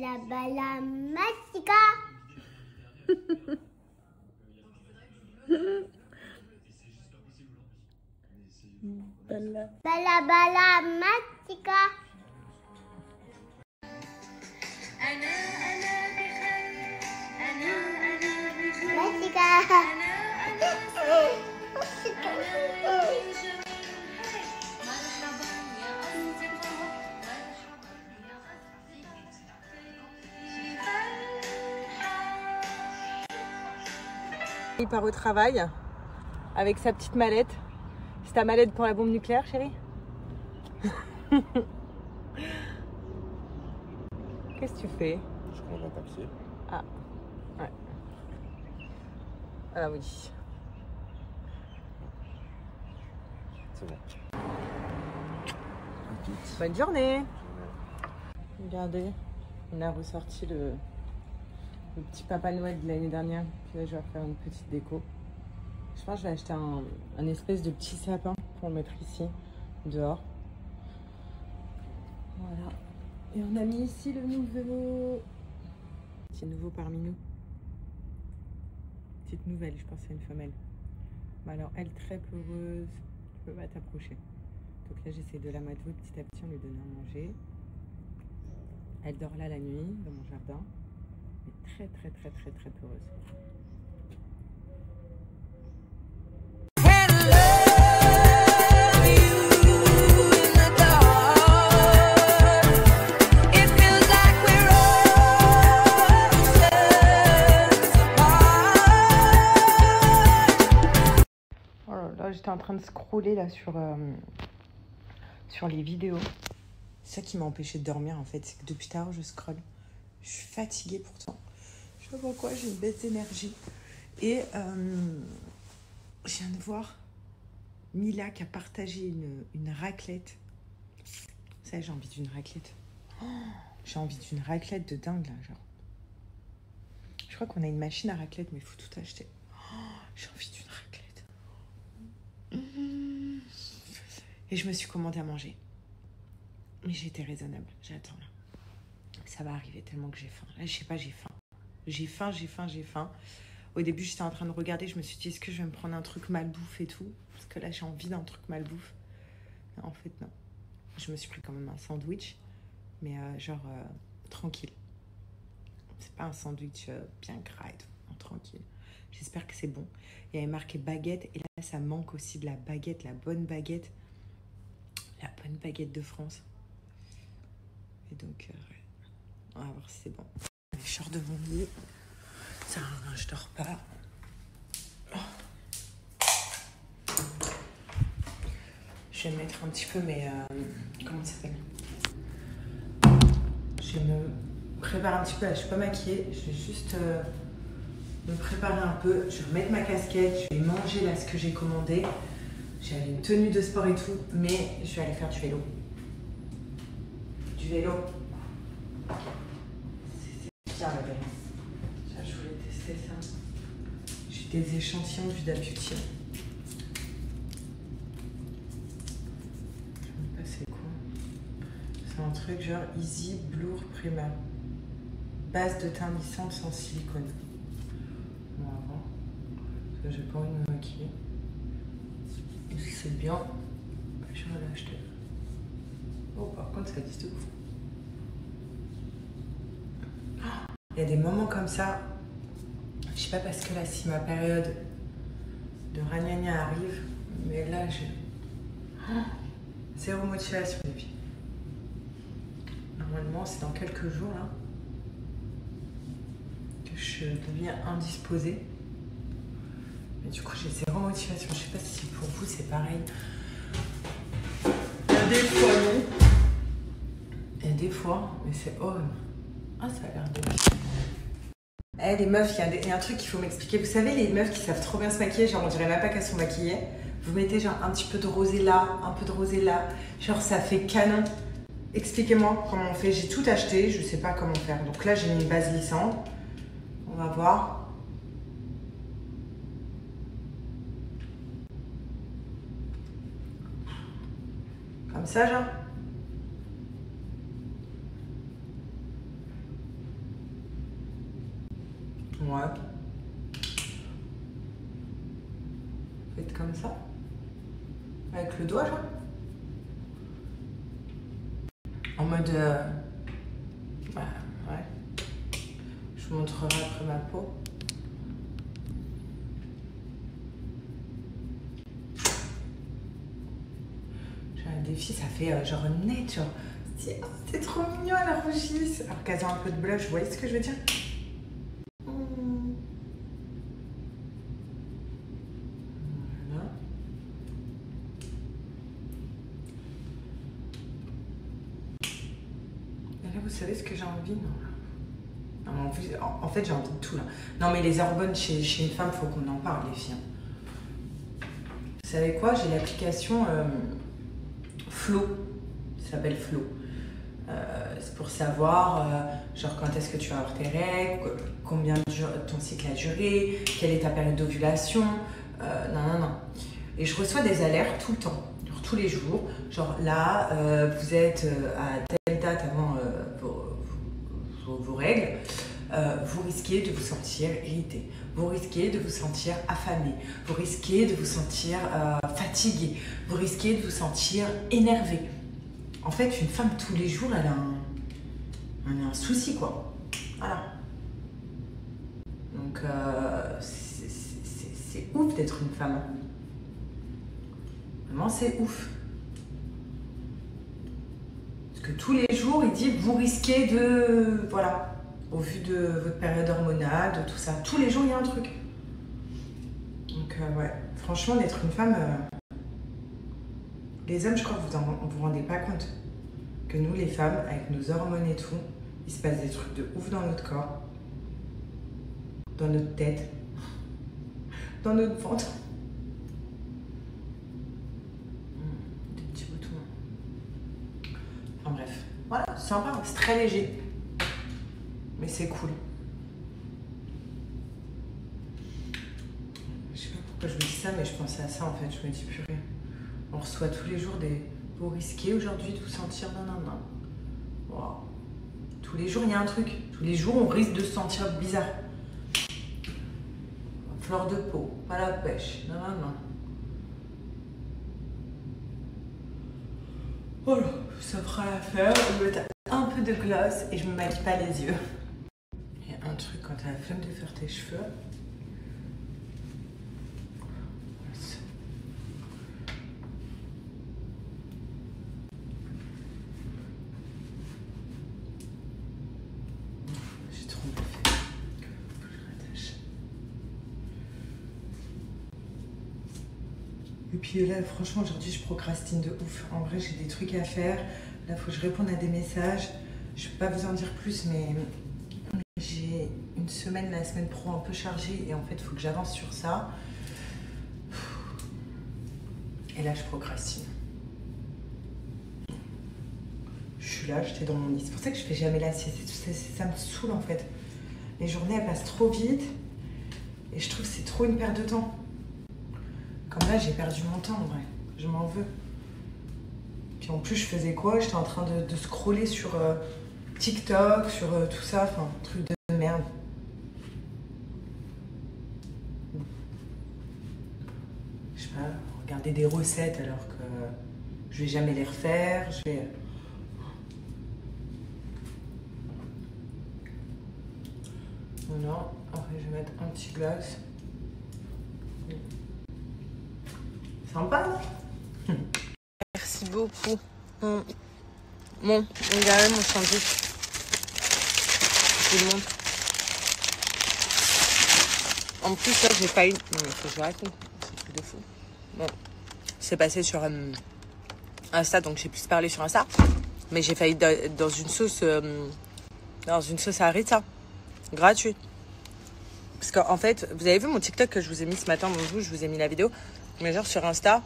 Bala bala mastica. Bala. Bala bala mastica. Mastica. Il part au travail avec sa petite mallette. C'est ta mallette pour la bombe nucléaire, chérie? Qu'est-ce que tu fais? Je commande un taxi. Ah, ouais. Ah oui. C'est bon. Bonne journée. Regardez, on a ressorti le petit Papa Noël de l'année dernière. Puis là, je vais faire une petite déco. Je pense que je vais acheter un espèce de petit sapin pour le mettre ici, dehors. Voilà. Et on a mis ici le nouveau. Petit nouveau parmi nous. Petite nouvelle, je pense que c'est une femelle. Bon, alors, elle très peureuse. Tu peux pas t'approcher. Donc là, j'essaie de la matouer petit à petit en lui donnant à manger. Elle dort là la nuit, dans mon jardin. Elle est très peureuse. Là, j'étais en train de scroller là sur les vidéos. C'est ça qui m'a empêché de dormir en fait, c'est que depuis tard je scrolle. Je suis fatiguée pourtant. Je sais pas pourquoi, j'ai une baisse d'énergie. Et je viens de voir Mila qui a partagé une raclette. Vous savez, j'ai envie d'une raclette. Oh, j'ai envie d'une raclette de dingue là, genre. Je crois qu'on a une machine à raclette, mais il faut tout acheter. Oh, j'ai envie d'une raclette. Et je me suis commandé à manger. Mais j'ai été raisonnable. J'attends là. Ça va arriver tellement que j'ai faim. Là, je sais pas, j'ai faim. J'ai faim. Au début, j'étais en train de regarder. Je me suis dit, est-ce que je vais me prendre un truc malbouffe et tout? Parce que là, j'ai envie d'un truc malbouffe. En fait, non. Je me suis pris quand même un sandwich. Mais tranquille. C'est pas un sandwich bien gras et tout. Non, tranquille. J'espère que c'est bon. Il y avait marqué baguette. Et là, ça manque aussi de la baguette. La bonne baguette. La bonne baguette de France. Et donc, on va voir si c'est bon. Je sors de mon lit. Ça, je dors pas. Je vais mettre un petit peu mes... comment ça s'appelle? Je vais me préparer un petit peu. Là, je suis pas maquillée. Je vais juste me préparer un peu. Je vais remettre ma casquette. Je vais manger là ce que j'ai commandé. J'avais une tenue de sport et tout. Mais je vais aller faire du vélo. Du vélo. C'est bien la belle. Ça, je voulais tester ça. J'ai des échantillons du Beauty. Je sais même pas c'est quoi. C'est un truc genre Easy Blur Primer. Base de teint lissante sans silicone. On va voir. Parce que j'ai pas envie de me maquiller. Si c'est bien, je vais l'acheter. Oh, par contre, ça existe ouf. Il y a des moments comme ça, je sais pas parce que là, si ma période de ragnagna arrive, mais là, j'ai zéro motivation, les filles. Normalement, c'est dans quelques jours, là, que je deviens indisposée. Mais du coup, j'ai zéro motivation. Je sais pas si pour vous, c'est pareil. Il y a des fois, non. Et des fois, mais c'est horrible. Ah, ça a l'air de... Eh, les meufs, il y a un truc qu'il faut m'expliquer. Vous savez, les meufs qui savent trop bien se maquiller, genre on dirait même pas qu'elles sont maquillées. Vous mettez genre un petit peu de rosé là, un peu de rosé là. Genre ça fait canon. Expliquez-moi comment on fait. J'ai tout acheté, je sais pas comment faire. Donc là, j'ai mis une base lissante. On va voir. Comme ça, genre. Ouais. Faites comme ça. Avec le doigt, genre. En mode... Bah, ouais. Je vous montrerai après ma peau. J'ai un défi, ça fait genre net, genre. C'est trop mignon, la rougisse. Alors qu'elles ont un peu de blush, vous voyez ce que je veux dire? Voilà. Et là, vous savez ce que j'ai envie? Non, mais en fait, j'ai envie de tout, là. Non, mais les hormones chez une femme, faut qu'on en parle, les filles. Vous savez quoi? J'ai l'application Flow. Ça s'appelle Flow. C'est pour savoir genre quand est-ce que tu vas avoir tes règles, combien ton cycle a duré, quelle est ta période d'ovulation, non. Et je reçois des alertes tout le temps, genre tous les jours, genre là vous êtes à telle date avant vos règles, vous risquez de vous sentir irrité, vous risquez de vous sentir affamé, vous risquez de vous sentir fatigué, vous risquez de vous sentir énervé. En fait, une femme, tous les jours, elle a un souci, quoi. Voilà. Donc, c'est ouf d'être une femme. Vraiment, c'est ouf. Parce que tous les jours, il dit, vous risquez de... Voilà. Au vu de votre période hormonale, de tout ça. Tous les jours, il y a un truc. Donc, ouais. Franchement, d'être une femme... Les hommes, je crois que vous vous rendez pas compte que nous, les femmes, avec nos hormones et tout, il se passe des trucs de ouf dans notre corps, dans notre tête, dans notre ventre. Des petits boutons. Enfin bref, voilà, c'est sympa, c'est très léger, mais c'est cool. Je sais pas pourquoi je me dis ça, mais je pensais à ça en fait. Je me dis purée. On reçoit tous les jours des... Vous risquez aujourd'hui de vous sentir non. Wow. Tous les jours, il y a un truc. Tous les jours, on risque de se sentir bizarre. Fleur de peau, pas la pêche. Non. Voilà, ça fera l'affaire. Je mets un peu de gloss et je me maquille pas les yeux. Il y a un truc quand tu as la flemme de faire tes cheveux. Et puis là, franchement, aujourd'hui, je procrastine de ouf. En vrai, j'ai des trucs à faire. Là, il faut que je réponde à des messages. Je ne peux pas vous en dire plus, mais j'ai une semaine, la semaine pro, un peu chargée. Et en fait, il faut que j'avance sur ça. Et là, je procrastine. Je suis là, j'étais dans mon lit. C'est pour ça que je fais jamais la sieste. Ça me saoule, en fait. Les journées, elles passent trop vite. Et je trouve que c'est trop une perte de temps. Comme là, j'ai perdu mon temps, en vrai. Je m'en veux. Puis en plus, je faisais quoi? J'étais en train de scroller sur TikTok, sur tout ça. Enfin, truc de merde. Je sais pas, regarder des recettes alors que je vais jamais les refaire. Voilà. Après, je vais mettre un petit glace. Sympa, non? Merci beaucoup. Bon, regardez mon sandwich. Je vous le montre. En plus, là, j'ai failli... Non, mais faut que je raconte. C'est un truc de fou. Bon, c'est passé sur Insta, donc j'ai plus parlé sur Insta. Mais j'ai failli dans une sauce à harissa. Gratuite. Parce qu'en fait, vous avez vu mon TikTok que je vous ai mis ce matin, je vous ai mis la vidéo. Mais genre sur Insta,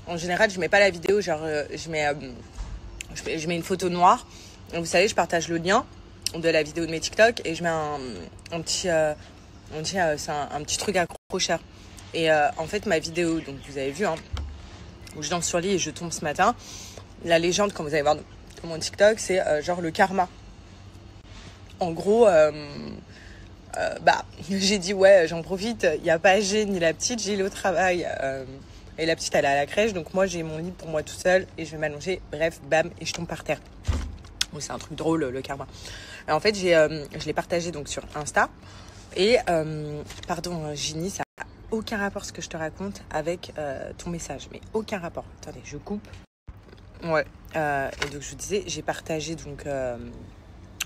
en général, je mets pas la vidéo, genre je mets une photo noire. Et vous savez, je partage le lien de la vidéo de mes TikTok et je mets un petit truc accrocheur. Et en fait, ma vidéo, donc vous avez vu, hein, où je danse sur lit et je tombe ce matin, la légende, quand vous allez voir mon TikTok, c'est genre le karma. En gros, j'ai dit ouais, j'en profite. Il n'y a pas G ni la petite, j'ai le travail. Et la petite, elle est à la crèche. Donc moi, j'ai mon lit pour moi tout seul et je vais m'allonger. Bref, bam, et je tombe par terre. Donc, c'est un truc drôle, le karma. Et en fait, je l'ai partagé donc sur Insta. Et, pardon, Ginny, ça n'a aucun rapport ce que je te raconte avec ton message. Mais aucun rapport. Attendez, je coupe. Ouais. Et donc, je vous disais, j'ai partagé donc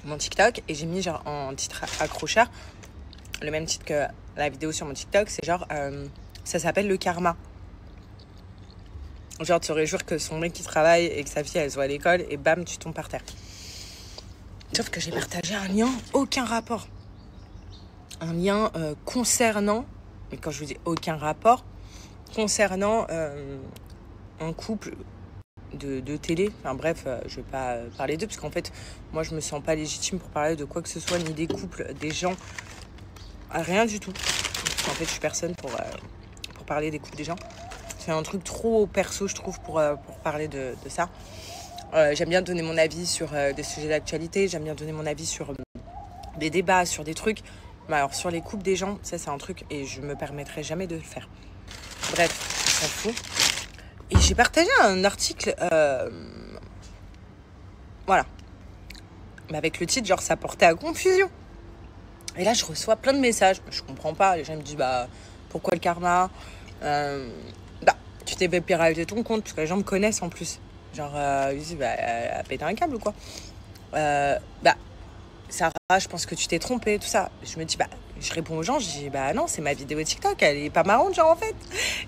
mon TikTok et j'ai mis genre en titre accrocheur le même titre que la vidéo sur mon TikTok. C'est genre, ça s'appelle le karma. Genre, tu aurais jure que son mec qui travaille et que sa fille, elle soit à l'école et bam, tu tombes par terre. Sauf que j'ai partagé un lien, aucun rapport. Un lien concernant, et quand je vous dis aucun rapport, concernant un couple de télé. Enfin bref, je vais pas parler d'eux, parce qu'en fait, moi, je me sens pas légitime pour parler de quoi que ce soit, ni des couples, des gens, rien du tout. En fait, je suis personne pour parler des couples des gens. C'est un truc trop perso, je trouve, pour parler de ça. J'aime bien donner mon avis sur des sujets d'actualité. J'aime bien donner mon avis sur des débats, sur des trucs. Mais alors, sur les couples des gens, ça, c'est un truc et je me permettrai jamais de le faire. Bref, on s'en fout. Et j'ai partagé un article, voilà. Mais avec le titre, genre, ça portait à confusion. Et là, je reçois plein de messages. Je comprends pas. Les gens me disent, pourquoi le karma ? Tu t'es fait pirater ton compte, parce que les gens me connaissent en plus. Genre, ils disent, elle a pété un câble ou quoi. Sarah, je pense que tu t'es trompée, tout ça. Je me dis, je réponds aux gens, je dis, non, c'est ma vidéo TikTok, elle est pas marrante, genre, en fait.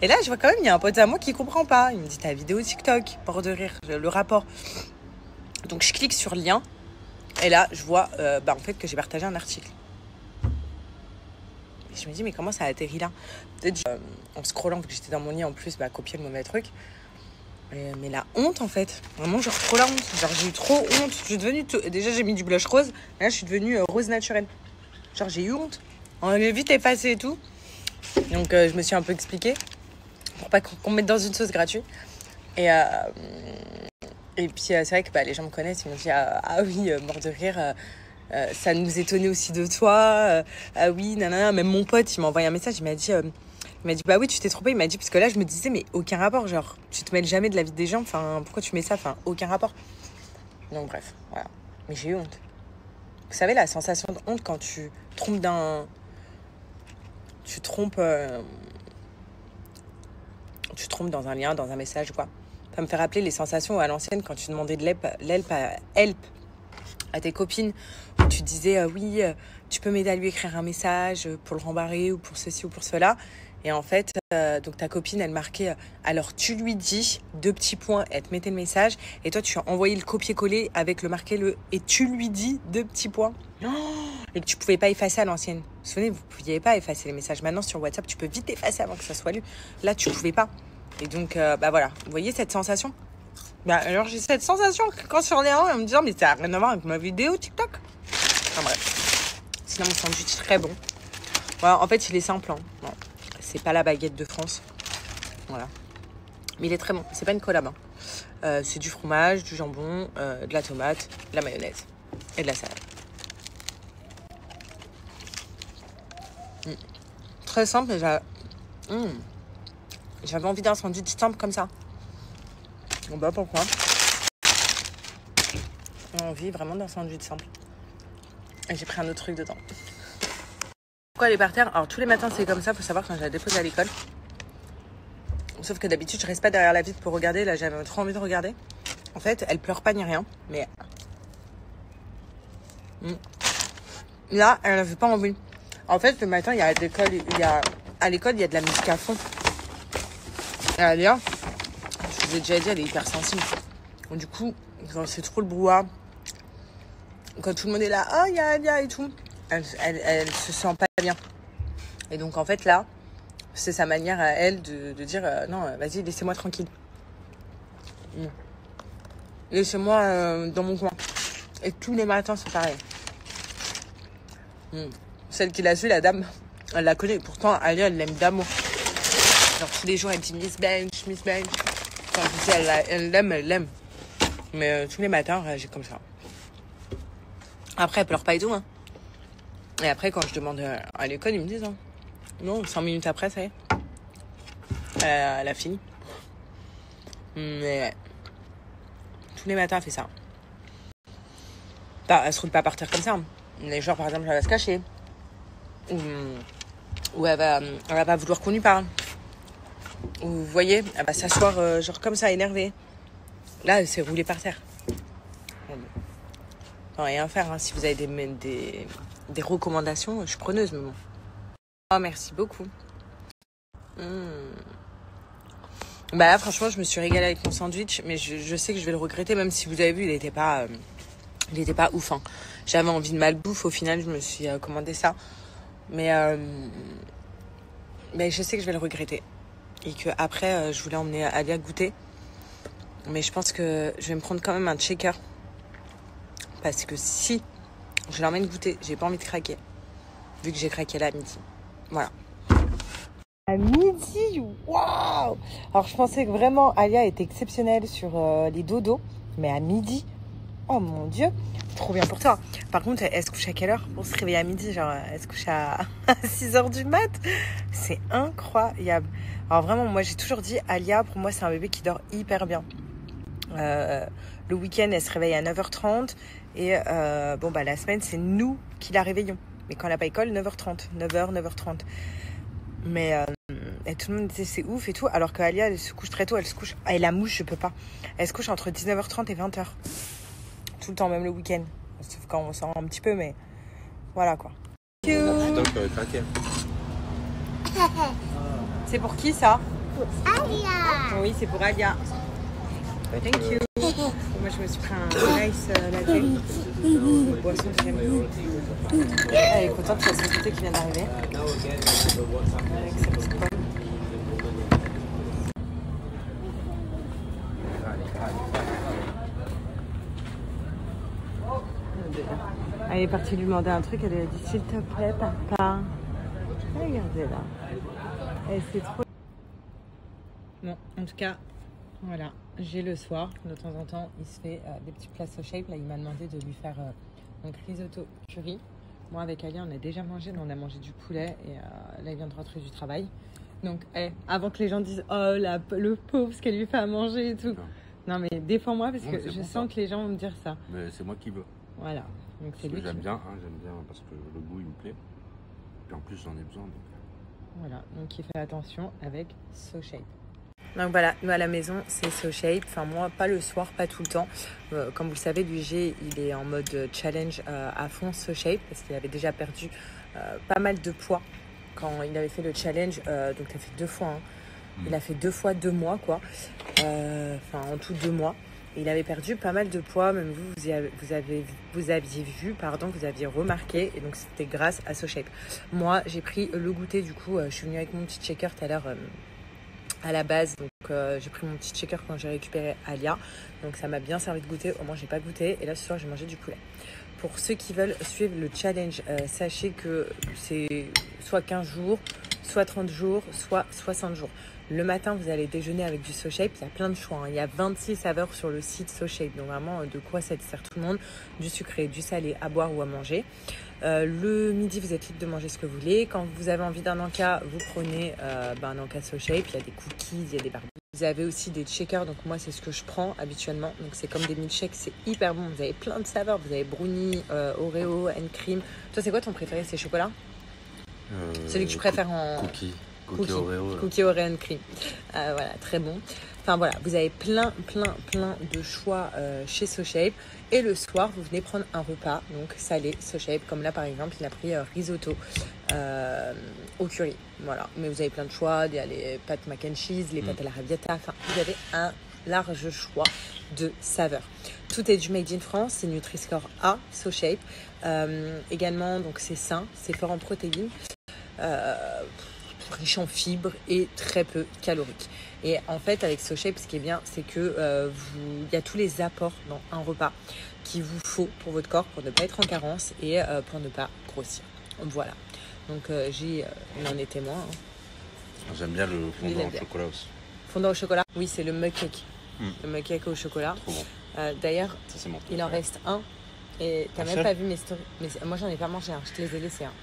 Et là, je vois quand même, il y a un pote à moi qui comprend pas. Il me dit, ta vidéo TikTok, bord de rire, le rapport. Donc, je clique sur le lien, et là, je vois, en fait, que j'ai partagé un article. Et je me dis, mais comment ça a atterri là ? Peut-être en scrollant, vu que j'étais dans mon lit en plus, copier le mauvais truc. Mais la honte, en fait. Vraiment, genre, trop la honte. Genre, j'ai eu trop honte. Je suis devenue... Déjà, j'ai mis du blush rose. Là, je suis devenue rose naturelle. Genre, j'ai eu honte. On avait vite effacé et tout. Donc, je me suis un peu expliquée. Pour pas qu'on me mette dans une sauce gratuite. Et puis, c'est vrai que les gens me connaissent. Ils m'ont dit, ah oui, mort de rire. Ça nous étonnait aussi de toi. Ah oui, nanana. Même mon pote, il m'a envoyé un message. Il m'a dit... oui, tu t'es trompé. Il m'a dit, parce que là, je me disais, mais aucun rapport. Genre, tu te mêles jamais de la vie des gens. Enfin, pourquoi tu mets ça ? Enfin, aucun rapport. Donc, bref, voilà. Mais j'ai eu honte. Vous savez, la sensation de honte quand tu trompes Tu trompes dans un lien, dans un message, quoi. Ça me fait rappeler les sensations à l'ancienne quand tu demandais de l'help à tes copines. Où tu disais, oui, tu peux m'aider à lui écrire un message pour le rembarrer ou pour ceci ou pour cela. Et en fait, donc ta copine, elle marquait alors tu lui dis 2 petits points, elle te mettait le message. Et toi, tu as envoyé le copier-coller avec le marqué et tu lui dis 2 petits points. Et que tu pouvais pas effacer à l'ancienne. Vous vous souvenez, vous pouviez pas effacer les messages. Maintenant, sur WhatsApp, tu peux vite effacer avant que ça soit lu. Là, tu pouvais pas. Et donc, voilà. Vous voyez cette sensation ? Alors, j'ai cette sensation que quand sur les rangs, en me disant, mais ça n'a rien à voir avec ma vidéo TikTok. Enfin, bref. Sinon, mon sandwich est très bon. Voilà, en fait, il est simple. Hein. Bon. C'est pas la baguette de France. Voilà. Mais il est très bon. C'est pas une collab. Hein. C'est du fromage, du jambon, de la tomate, de la mayonnaise et de la salade. Très simple. Et j'avais envie d'un sandwich simple comme ça. Bon, pourquoi ? J'ai envie vraiment d'un sandwich simple. Et j'ai pris un autre truc dedans. Pourquoi elle est par terre ? Alors, tous les matins, c'est comme ça. Faut savoir quand je la dépose à l'école. Sauf que d'habitude, je reste pas derrière la vitre pour regarder. Là, j'avais trop envie de regarder. En fait, elle pleure pas ni rien. Mais là, elle n'avait pas envie. En fait, le matin, à l'école, il y a de la musique à fond. Et d'ailleurs, je vous ai déjà dit, elle est hyper sensible. Donc, du coup, quand c'est trop le brouhaha, quand tout le monde est là, oh, ya et tout, elle se sent pas bien. Et donc, en fait, là, c'est sa manière à elle de dire, non, vas-y, laissez-moi tranquille. Laissez-moi dans mon coin. Et tous les matins, c'est pareil. Celle qui l'a su, la dame, elle la connaît. Pourtant, elle l'aime d'amour. Genre, tous les jours, elle dit Miss Bench. Enfin, je dis, elle l'aime. Mais tous les matins, elle réagit comme ça. Après, elle pleure pas et tout. Hein. Et après, quand je demande à l'école, ils me disent non, 5 minutes après, ça y est. Elle a fini. Mais ouais. Tous les matins, elle fait ça. Elle se roule pas par terre comme ça. Mais genre, par exemple, elle va se cacher. Ou elle va pas vouloir qu'on lui parle. Ou vous voyez, elle va s'asseoir genre comme ça, énervée. Là, elle s'est roulée par terre. Non, rien à faire. Hein. Si vous avez des recommandations, je suis preneuse, mais bon. Oh, merci beaucoup. Bah là, franchement, je me suis régalée avec mon sandwich, mais je sais que je vais le regretter, même si vous avez vu, il était pas ouf. Hein. J'avais envie de malbouffe, au final, je me suis commandé ça. Mais je sais que je vais le regretter. Et que après, je voulais emmener Alia goûter. Mais je pense que je vais me prendre quand même un shaker. Parce que si je l'emmène goûter, j'ai pas envie de craquer. Vu que j'ai craqué là à midi. Voilà. À midi, waouh! Alors je pensais que vraiment Alia était exceptionnelle sur les dodos. Mais à midi, oh mon Dieu, trop bien pour toi. Par contre, elle se couche à quelle heure pour se réveiller à midi? Genre, elle se couche à 6h du mat. C'est incroyable. Alors vraiment, moi j'ai toujours dit, Alia, pour moi c'est un bébé qui dort hyper bien. Le week-end, elle se réveille à 9h30. Et la semaine, c'est nous qui la réveillons. Mais quand elle n'a pas école, 9h30. 9h, 9h30. Mais et tout le monde disait c'est ouf et tout. Alors qu'Alia, elle se couche très tôt. Elle se couche... Et la mouche, je peux pas. Elle se couche entre 19h30 et 20h. Tout le temps, même le week-end. Sauf quand on sort un petit peu, mais voilà quoi. C'est pour qui ça? Alia. Oui, c'est pour Alia. Thank you. Moi, je me suis pris un nice latte. Une boisson que j'aime bien. Elle est contente, il y a son goûter qui vient d'arriver. Avec sa petite pomme. Elle est partie lui demander un truc, elle lui a dit s'il te plaît, papa. Regardez là. Et c'est trop. Bon, en tout cas, voilà, j'ai le soir. De temps en temps, il se fait des petits plats SoShape. Là, il m'a demandé de lui faire un risotto curry. Moi, avec Ali, on a déjà mangé, mais on a mangé du poulet. Et là, il vient de rentrer du travail. Donc, avant que les gens disent oh, le pauvre, ce qu'elle lui fait à manger et tout. Non, mais défends-moi parce que je sens que les gens vont me dire ça. Mais c'est moi qui veux. Voilà. Donc, c'est lui. J'aime bien parce que le goût, il me plaît. Puis en plus, j'en ai besoin. Donc... Voilà, donc il fait attention avec SoShape. Donc voilà, nous à la maison, c'est SoShape. Enfin moi, pas le soir, pas tout le temps. Comme vous le savez, Luigi, il est en mode challenge à fond SoShape parce qu'il avait déjà perdu pas mal de poids quand il avait fait le challenge. Donc ça fait 2 fois. Hein. Il a fait 2 fois 2 mois, quoi. En tout 2 mois. Et il avait perdu pas mal de poids. Même vous aviez vu, vous aviez remarqué. Et donc c'était grâce à SoShape. Moi, j'ai pris le goûter. Du coup, je suis venue avec mon petit shaker tout à l'heure. À la base, donc j'ai pris mon petit shaker quand j'ai récupéré Alia, donc ça m'a bien servi de goûter. Au moins j'ai pas goûté et là ce soir j'ai mangé du poulet. Pour ceux qui veulent suivre le challenge, sachez que c'est soit 15 jours, soit 30 jours, soit 60 jours. Le matin vous allez déjeuner avec du SoShape, il y a plein de choix, hein. Il y a 26 saveurs sur le site SoShape, donc vraiment de quoi satisfaire tout le monde, du sucré, du salé, à boire ou à manger. Le midi, vous êtes libre de manger ce que vous voulez. Quand vous avez envie d'un encas, vous prenez un encas SoShape. Il y a des cookies, il y a des barbecues. Vous avez aussi des shakers, donc moi c'est ce que je prends habituellement. Donc c'est comme des milkshakes, c'est hyper bon. Vous avez plein de saveurs. Vous avez brownie, Oreo, and cream. Toi, c'est quoi ton préféré? C'est chocolat? Celui que je préfère en Cookie Oreo. Cookie Oreo and cream. Voilà, très bon. Enfin voilà, vous avez plein de choix chez SoShape. Et le soir, vous venez prendre un repas, donc salé, SoShape. Comme là, par exemple, il a pris risotto au curry. Voilà, mais vous avez plein de choix. Il y a les pâtes mac and cheese, les pâtes à l'arrabbiata. Enfin, vous avez un large choix de saveurs. Tout est du Made in France, c'est Nutri-Score A, SoShape. Également, donc c'est sain, c'est fort en protéines. Riche en fibres et très peu calorique. Et en fait, avec SoShape, ce qui est bien, c'est que il y a tous les apports dans un repas qu'il vous faut pour votre corps, pour ne pas être en carence et pour ne pas grossir. Voilà. Donc, on en est témoin. Hein. J'aime bien le fondant au chocolat aussi. Fondant au chocolat? Oui, c'est le mug cake. Le mug cake au chocolat. Trop bon. D'ailleurs, ça, c'est mon il en reste un Et t'as même pas vu mes stories. Mais moi, j'en ai pas mangé, hein. Je te les ai laissés. Hein.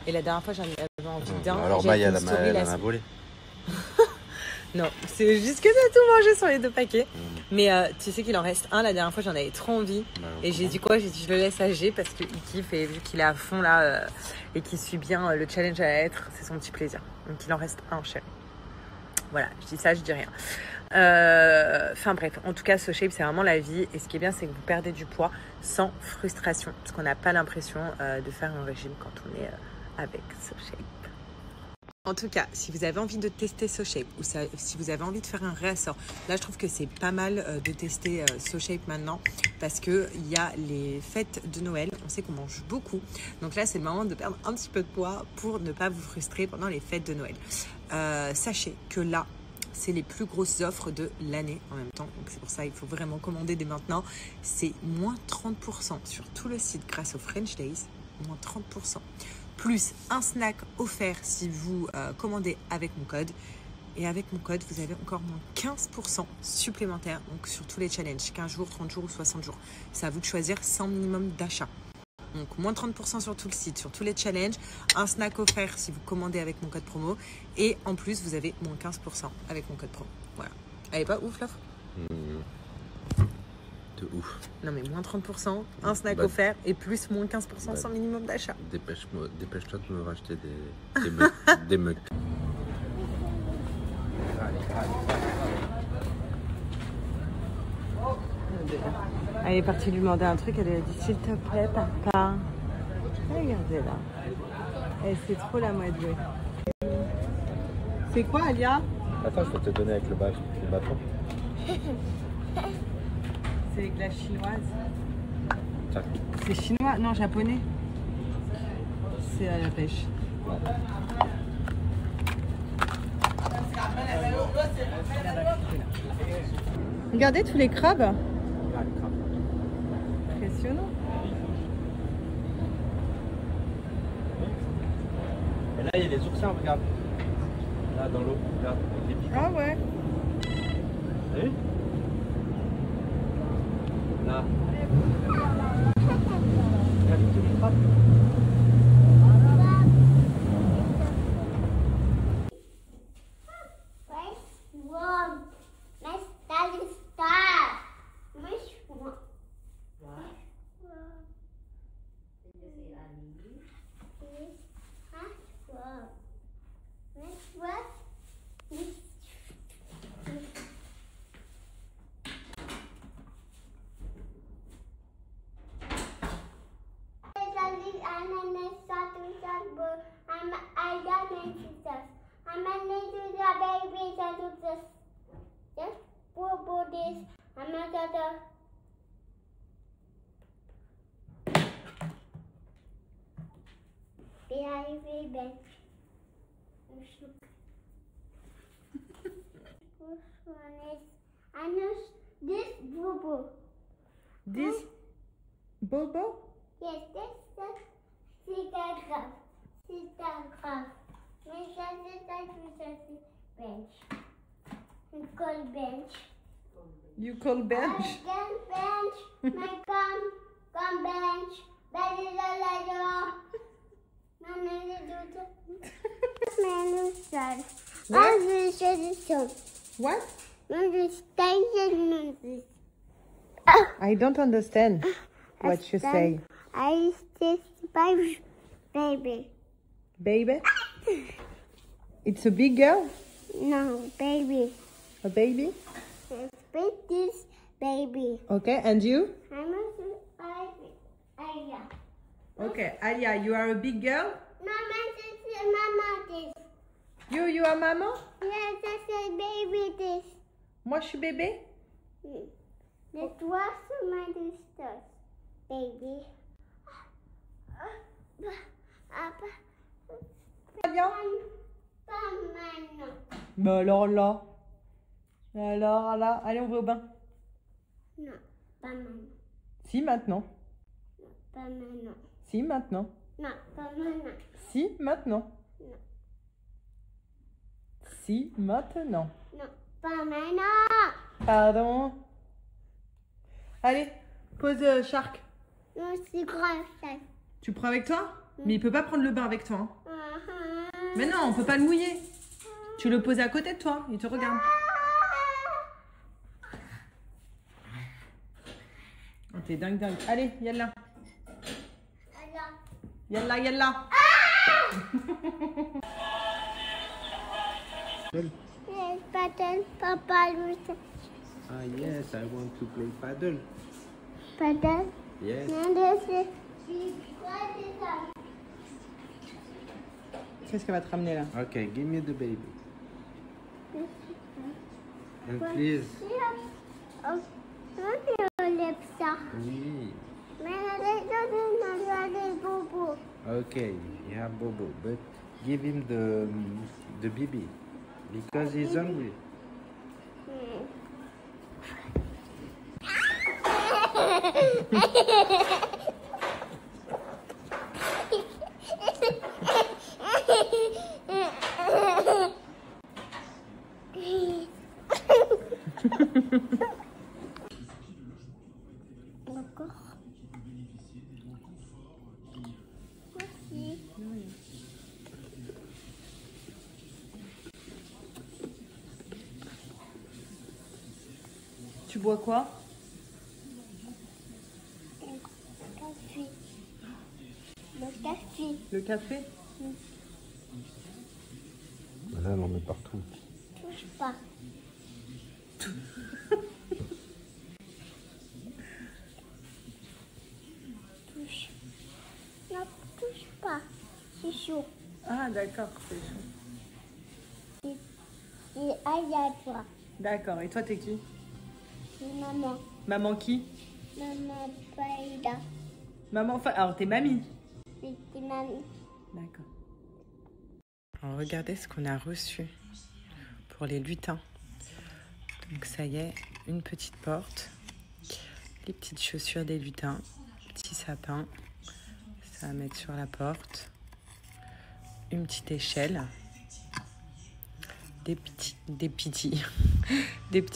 Et la dernière fois, j'en avais envie d'un. Alors, Maï, elle en a volé. Non, c'est juste que t'as tout mangé sur les 2 paquets. Mais tu sais qu'il en reste un. La dernière fois, j'en avais trop envie. Et j'ai dit quoi? J'ai dit, je le laisse à G parce qu'il kiffe. Et vu qu'il est à fond là et qu'il suit bien le challenge à être, c'est son petit plaisir. Donc, il en reste un, chérie. Voilà, je dis ça, je dis rien. Enfin bref, en tout cas, SoShape, c'est vraiment la vie. Et ce qui est bien, c'est que vous perdez du poids sans frustration. Parce qu'on n'a pas l'impression de faire un régime quand on est avec SoShape. En tout cas, si vous avez envie de tester SoShape ou si vous avez envie de faire un réassort, là je trouve que c'est pas mal de tester SoShape maintenant parce qu'il y a les fêtes de Noël, on sait qu'on mange beaucoup. Donc là c'est le moment de perdre un petit peu de poids pour ne pas vous frustrer pendant les fêtes de Noël. Sachez que là, c'est les plus grosses offres de l'année en même temps. Donc c'est pour ça qu'il faut vraiment commander dès maintenant. C'est moins 30% sur tout le site grâce au French Days, moins 30%. Plus un snack offert si vous commandez avec mon code. Et avec mon code, vous avez encore moins 15% supplémentaire donc sur tous les challenges, 15 jours, 30 jours ou 60 jours. C'est à vous de choisir sans minimum d'achat. Donc moins 30% sur tout le site, sur tous les challenges, un snack offert si vous commandez avec mon code promo. Et en plus, vous avez moins 15% avec mon code promo. Voilà. Elle est pas ouf l'offre? De ouf. Non mais moins 30%, un snack offert et plus moins 15% sans minimum d'achat. Dépêche-toi de me racheter des mugs. Elle est partie lui demander un truc, elle lui a dit s'il te plaît papa. Regardez là. Elle c'est trop la moitié. C'est quoi Alia? Attends, je vais te donner avec le bâton. C'est les glaces chinoises. Tiens. C'est chinois? Non, japonais. C'est à la pêche. Non. Regardez tous les crabes. Impressionnant. Et là, il y a les oursins, regarde. Là, dans l'eau, regarde, avec les piquants. Ah ouais. T'as vu? Là. Regarde tous les crabes. This Bobo. This Bobo? Yes, c'est pas grave. C'est pas grave. Mais ça, c'est bench. You call bench. You call bench? Again bench. My come bench. Benny la la la. Maman le doute. What? What? I don't understand what you say. I just baby. Baby? It's a big girl? No, baby. A baby? It's this baby. Okay, and you? I'm a Alia. Okay, Alia, you are a big girl? Mama, this. You are maman? Yes, that's a baby this. Moi, je suis bébé? The toi, c'est ma distance, baby. Bien. Pas maintenant. Mais alors là. Alors là. Allez, on va au bain. Non, pas maintenant. Si, maintenant. Non, pas maintenant. Si, maintenant. Non, pas maintenant. Si, maintenant. Non. Si, maintenant. Non, pas maintenant. Pardon. Allez, pose Shark. Non, c'est grave, ça. Tu le prends avec toi? Mais il peut pas prendre le bain avec toi. Hein. Mais non, on peut pas le mouiller. Tu le poses à côté de toi, il te regarde. Oh, t'es dingue. Allez, yalla. Yalla. Yes, paddle, Papa, Lucy. Ah yes, I want to play paddle. Paddle. Yes. And this is. Qu'est-ce qu'elle va te ramener là? Okay, give me the baby. And please. Oh, non, lève ça. Oui. Mais regardez, Bobo. Okay, you have Bobo, but give him the baby because he's hungry. Encore. Merci. Tu bois quoi? Café. Le café. Le café? Là, on en met partout. Touche pas. Touche. Non, touche pas. C'est chaud. Ah d'accord, c'est chaud. Et aïe à toi. D'accord, et toi t'es qui? C'est maman. Maman qui? Maman Païda. Maman, alors t'es mamie? C'est mamie. D'accord. Alors regardez ce qu'on a reçu pour les lutins. Donc ça y est, une petite porte, les petites chaussures des lutins, petit sapin, ça va mettre sur la porte, une petite échelle, des petits